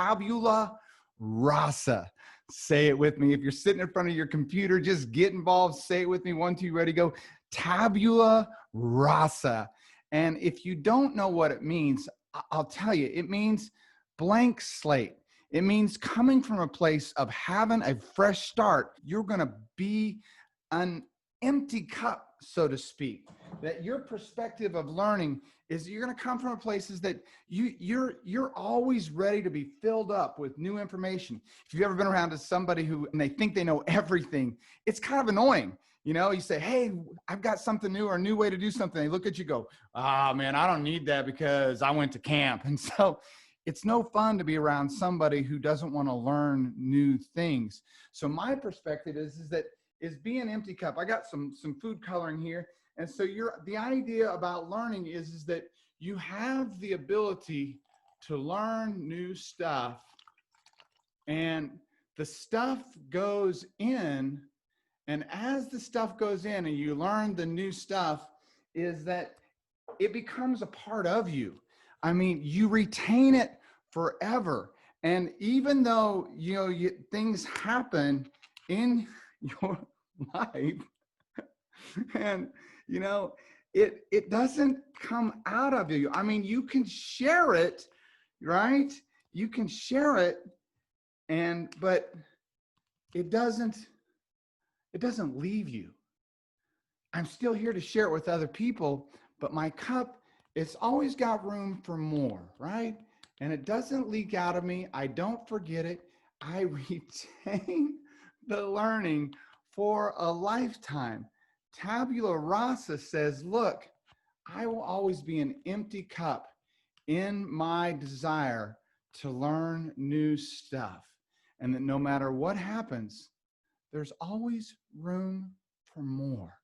tabula rasa. Say it with me. If you're sitting in front of your computer, just get involved. Say it with me. 1, 2, ready, go. Tabula rasa. And if you don't know what it means, I'll tell you, it means blank slate. It means coming from a place of having a fresh start. You're going to be an empty cup, so to speak. That your perspective of learning is you're going to come from places that you're always ready to be filled up with new information. If you've ever been around to somebody who and they think they know everything, it's kind of annoying. You know, you say, hey, I've got something new or a new way to do something. They look at you, go, ah, man, I don't need that because I went to camp. And so it's no fun to be around somebody who doesn't want to learn new things. So my perspective is that be an empty cup. I got some food coloring here. And so the idea about learning is that you have the ability to learn new stuff, and the stuff goes in. And as the stuff goes in and you learn the new stuff, is that it becomes a part of you. I mean, you retain it forever. And even though, things happen in your life, and, it doesn't come out of you. I mean, you can share it, right? You can share it, but it doesn't leave you. I'm still here to share it with other people, but my cup, it's always got room for more, right? And it doesn't leak out of me. I don't forget it. I retain the learning for a lifetime. Tabula rasa says, look, I will always be an empty cup in my desire to learn new stuff. And that no matter what happens, there's always room for more.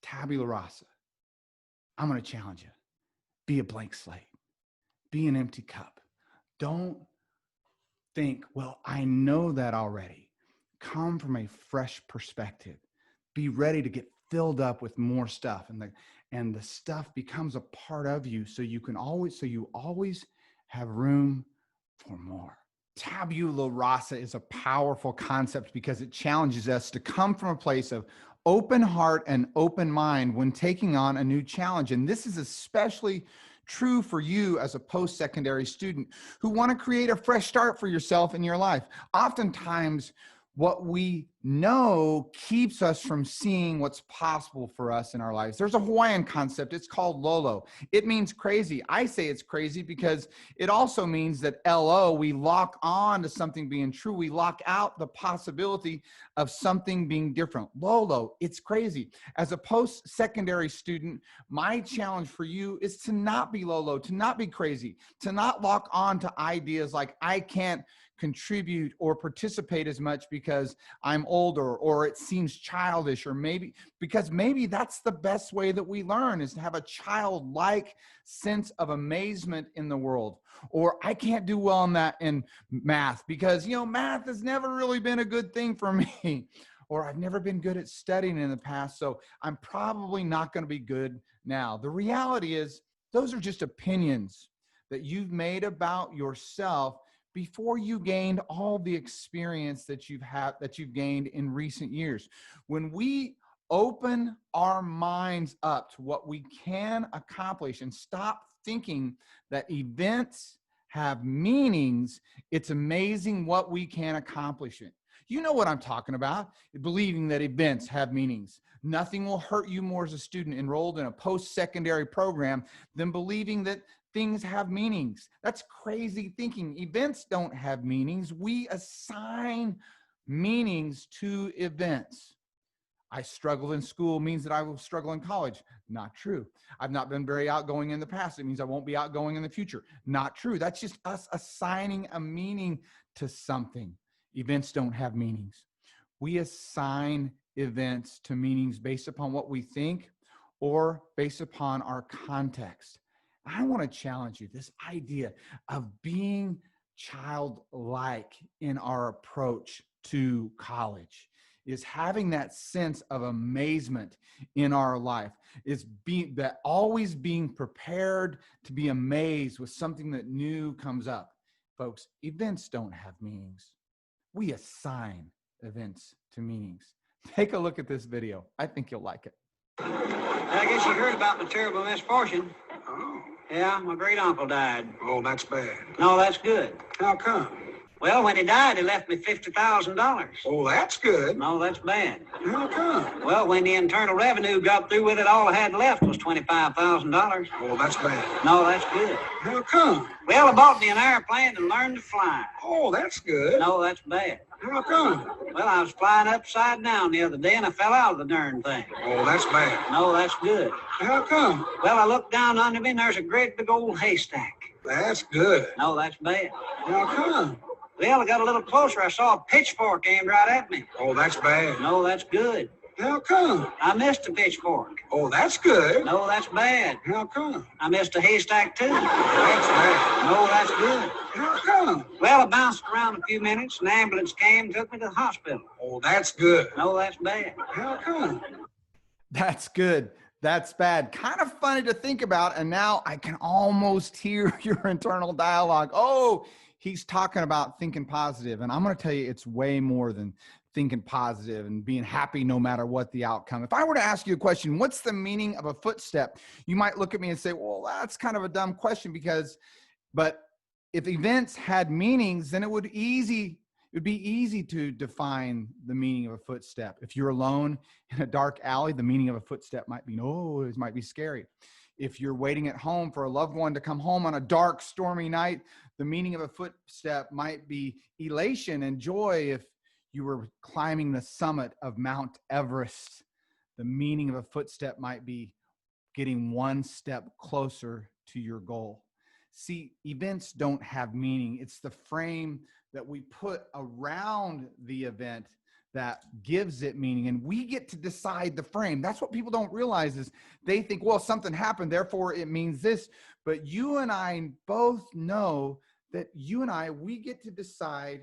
Tabula rasa. I'm going to challenge you. Be a blank slate. Be an empty cup. Don't think, well, I know that already. Come from a fresh perspective. Be ready to get filled up with more stuff, and the stuff becomes a part of you, so you always have room for more. Tabula rasa is a powerful concept because it challenges us to come from a place of open heart and open mind when taking on a new challenge. And this is especially true for you as a post-secondary student who want to create a fresh start for yourself in your life. Oftentimes, what we know keeps us from seeing what's possible for us in our lives. There's a Hawaiian concept. It's called LOLO. It means crazy. I say it's crazy because it also means that LO, we lock on to something being true. We lock out the possibility of something being different. LOLO, it's crazy. As a post-secondary student, my challenge for you is to not be LOLO, to not be crazy, to not lock on to ideas like I can't contribute or participate as much because I'm older, or it seems childish, or maybe that's the best way that we learn, is to have a childlike sense of amazement in the world. Or I can't do well in math because, math has never really been a good thing for me. Or I've never been good at studying in the past, so I'm probably not going to be good now. The reality is those are just opinions that you've made about yourself before you gained all the experience that you've gained in recent years. When we open our minds up to what we can accomplish and stop thinking that events have meanings, it's amazing what we can accomplish it. You know what I'm talking about, believing that events have meanings. Nothing will hurt you more as a student enrolled in a post-secondary program than believing that things have meanings. That's crazy thinking. Events don't have meanings. We assign meanings to events. I struggled in school means that I will struggle in college. Not true. I've not been very outgoing in the past. It means I won't be outgoing in the future. Not true. That's just us assigning a meaning to something. Events don't have meanings. We assign events to meanings based upon what we think or based upon our context. I want to challenge you, this idea of being childlike in our approach to college, is having that sense of amazement in our life, is always being prepared to be amazed with something that new comes up. Folks, events don't have meanings. We assign events to meanings. Take a look at this video. I think you'll like it. I guess you heard about my terrible misfortune. Oh. Yeah, my great uncle died. Oh, that's bad. No, that's good. How come? Well, when he died, he left me $50,000. Oh, that's good. No, that's bad. How come? Well, when the Internal Revenue got through with it, all I had left was $25,000. Oh, that's bad. No, that's good. How come? Well, I bought me an airplane and learned to fly. Oh, that's good. No, that's bad. How come? Well, I was flying upside down the other day and I fell out of the darn thing. Oh, that's bad. No, that's good. How come? Well, I looked down under me and there's a great big old haystack. That's good. No, that's bad. How come? Well, I got a little closer. I saw a pitchfork aimed right at me. Oh, that's bad. No, that's good. How come? I missed a pitchfork. Oh, that's good. No, that's bad. How come? I missed a haystack, too. That's bad. No, that's good. How come? Well, I bounced around a few minutes. An ambulance came and took me to the hospital. Oh, that's good. No, that's bad. How come? That's good. That's bad. Kind of funny to think about. And now I can almost hear your internal dialogue. Oh, he's talking about thinking positive. And I'm going to tell you, it's way more than thinking positive and being happy no matter what the outcome. If I were to ask you a question, what's the meaning of a footstep? You might look at me and say, well, that's kind of a dumb question but if events had meanings, then it would be easy to define the meaning of a footstep. If you're alone in a dark alley, the meaning of a footstep might be, oh, it might be scary. If you're waiting at home for a loved one to come home on a dark, stormy night, the meaning of a footstep might be elation and joy. If you were climbing the summit of Mount Everest, the meaning of a footstep might be getting one step closer to your goal. See, events don't have meaning. It's the frame that we put around the event that gives it meaning, and we get to decide the frame. That's what people don't realize is they think, well, something happened, therefore it means this. But you and I both know that we get to decide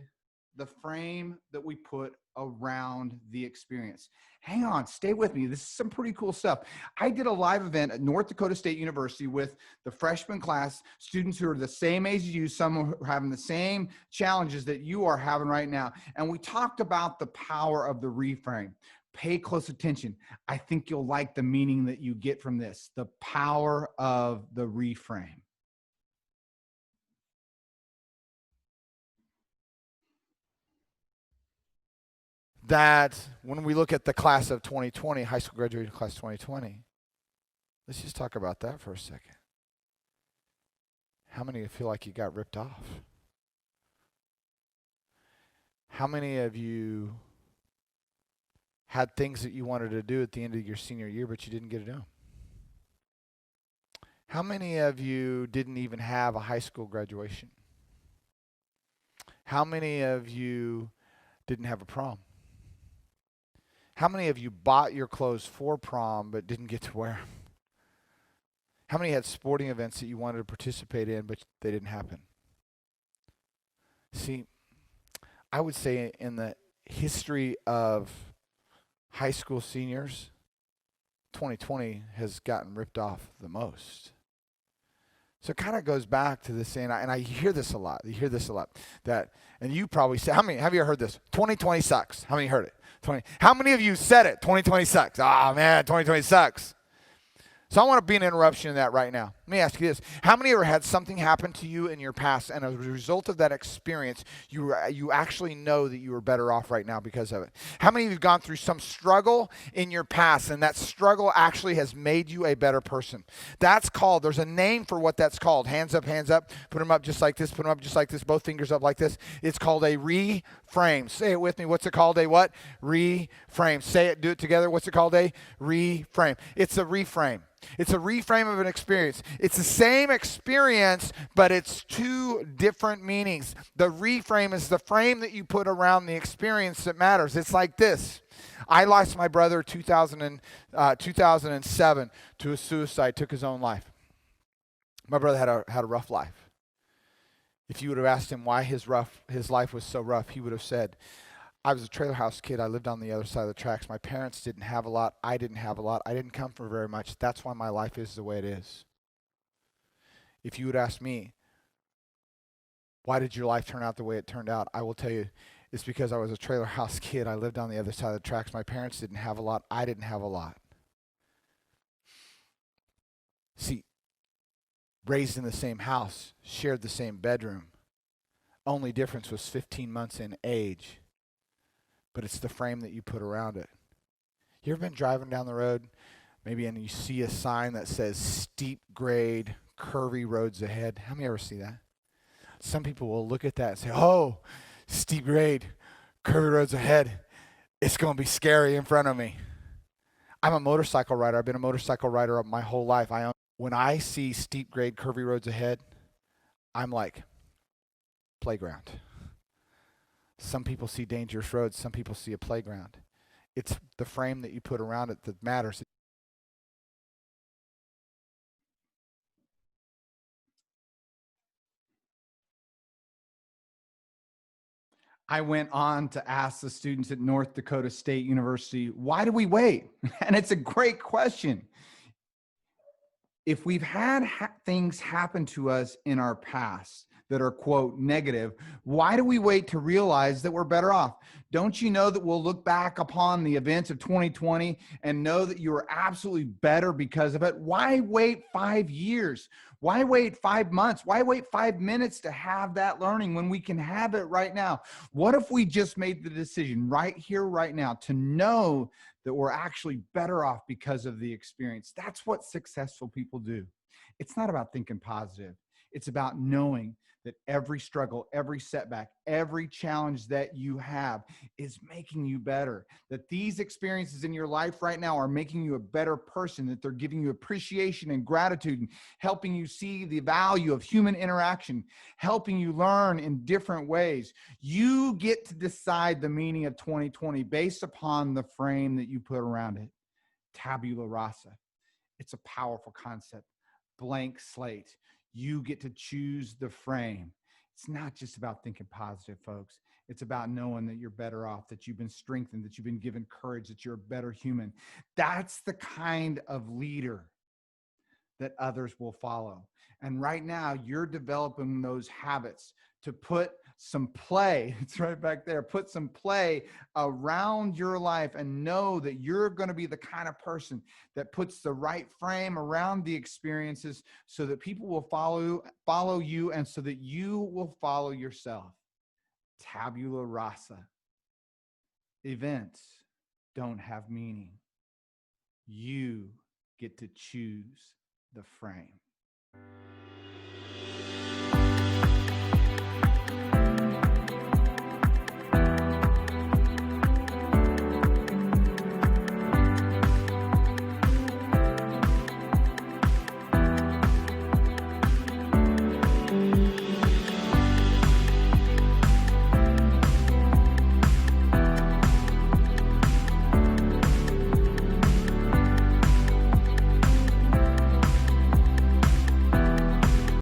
the frame that we put around the experience. Hang on, stay with me. This is some pretty cool stuff. I did a live event at North Dakota State University with the freshman class, students who are the same age as you, some are having the same challenges that you are having right now. And we talked about the power of the reframe. Pay close attention. I think you'll like the meaning that you get from this, the power of the reframe. That when we look at the class of 2020, high school graduating class 2020, let's just talk about that for a second. How many of you feel like you got ripped off? How many of you had things that you wanted to do at the end of your senior year, but you didn't get it done? How many of you didn't even have a high school graduation? How many of you didn't have a prom? How many of you bought your clothes for prom but didn't get to wear them? How many had sporting events that you wanted to participate in but they didn't happen? See, I would say in the history of high school seniors, 2020 has gotten ripped off the most. So it kind of goes back to this saying, and I hear this a lot. You hear this a lot. And you probably say, how many have you heard this? 2020 sucks. How many heard it? How many of you said it? 2020 sucks. Ah, man, 2020 sucks. So I want to be an interruption in that right now. Let me ask you this. How many ever had something happen to you in your past, and as a result of that experience, you actually know that you were better off right now because of it? How many of you have gone through some struggle in your past, and that struggle actually has made you a better person? That's called, there's a name for what that's called. Hands up, put them up just like this, put them up just like this, both fingers up like this. It's called a reframe. Say it with me. What's it called? A what? Reframe. Say it, do it together. What's it called? A reframe. It's a reframe. It's a reframe of an experience. It's the same experience, but it's two different meanings. The reframe is the frame that you put around the experience that matters. It's like this. I lost my brother 2007 to a suicide, took his own life. My brother had a rough life. If you would have asked him why his life was so rough, he would have said, I was a trailer house kid. I lived on the other side of the tracks. My parents didn't have a lot. I didn't have a lot. I didn't come from very much. That's why my life is the way it is. If you would ask me, Why did your life turn out the way it turned out? I will tell you, it's because I was a trailer house kid. I lived on the other side of the tracks. My parents didn't have a lot. I didn't have a lot. See, raised in the same house, shared the same bedroom. Only difference was 15 months in age. But it's the frame that you put around it. You ever been driving down the road, maybe, and you see a sign that says steep grade, curvy roads ahead? How many ever see that? Some people will look at that and say, oh, steep grade, curvy roads ahead. It's going to be scary in front of me. I'm a motorcycle rider. I've been a motorcycle rider my whole life. When I see steep grade, curvy roads ahead, I'm like, playground. Some people see dangerous roads. Some people see a playground. It's the frame that you put around it that matters. I went on to ask the students at North Dakota State University, why do we wait? And it's a great question. If we've had things happen to us in our past that are, quote, negative, why do we wait to realize that we're better off? Don't you know that we'll look back upon the events of 2020 and know that you were absolutely better because of it? Why wait 5 years? Why wait 5 months? Why wait 5 minutes to have that learning when we can have it right now? What if we just made the decision right here, right now, to know that we're actually better off because of the experience? That's what successful people do. It's not about thinking positive. It's about knowing that every struggle, every setback, every challenge that you have is making you better. That these experiences in your life right now are making you a better person, that they're giving you appreciation and gratitude and helping you see the value of human interaction, helping you learn in different ways. You get to decide the meaning of 2020 based upon the frame that you put around it. Tabula rasa. It's a powerful concept. Blank slate. You get to choose the frame. It's not just about thinking positive, folks. It's about knowing that you're better off, that you've been strengthened, that you've been given courage, that you're a better human. That's the kind of leader that others will follow. And right now, you're developing those habits to put some play, it's right back there, put some play around your life and know that you're going to be the kind of person that puts the right frame around the experiences so that people will follow you and so that you will follow yourself. Tabula rasa. Events don't have meaning. You get to choose the frame.